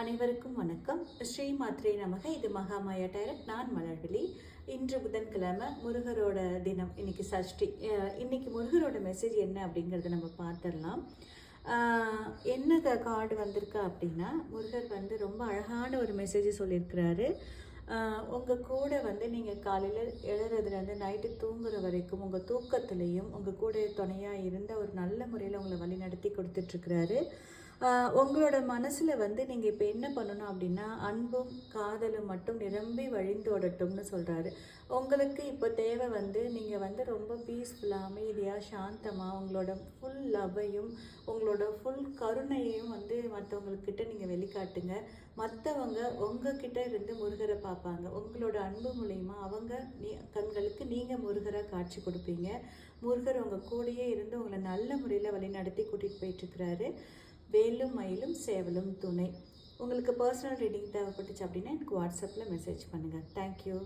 அனைவருக்கும் வணக்கம். ஸ்ரீ மாத்ரே நமக. இது மகாமாயா டைரக்ட். நான் மலர்விழி. இன்று புதன்கிழமை, முருகரோட தினம். இன்னைக்கு சஷ்டி. இன்னைக்கு முருகரோட மெசேஜ் என்ன அப்படிங்கிறத நம்ம பார்த்துடலாம். என்ன கார்டு வந்திருக்கா அப்படின்னா, முருகர் ரொம்ப அழகான ஒரு மெசேஜ் சொல்லியிருக்கிறாரு. உங்கள் கூட நீங்கள் காலையில் எழுறதுலேருந்து நைட்டு தூங்குற வரைக்கும் உங்கள் தூக்கத்துலேயும் உங்கள் கூட துணையாக இருந்த ஒரு நல்ல முறையில் உங்களை வழி நடத்தி கொடுத்துட்ருக்கிறாரு. உங்களோட மனசில் நீங்கள் இப்போ என்ன பண்ணணும் அப்படின்னா, அன்பும் காதலும் மட்டும் நிரம்பி வழிந்தோடட்டும்னு சொல்கிறாரு. உங்களுக்கு இப்போ தேவை நீங்கள் ரொம்ப பீஸ்ஃபுல்லாக, அமைதியாக, சாந்தமாக உங்களோட ஃபுல் லவ்வையும் உங்களோட ஃபுல் கருணையையும் மற்றவங்கக்கிட்ட நீங்கள் வெளிக்காட்டுங்க. மற்றவங்க உங்ககிட்ட இருந்து முருகரை பார்ப்பாங்க. உங்களோட அன்பு மூலயமா அவங்க கண்களுக்கு நீங்கள் முருகரை காட்சி கொடுப்பீங்க. முருகர் உங்கள் கூடயே இருந்து உங்களை நல்ல முறையில் வழி நடத்தி கூட்டிகிட்டு போயிட்டுருக்கிறாரு. வேலும் மயிலும் சேவலும் துணை. உங்களுக்கு பர்சனல் ரீடிங் தேவைப்பட்டுச்சு அப்படின்னா எனக்கு வாட்ஸ்அப்பில் மெசேஜ் பண்ணுங்கள். தேங்க்யூ.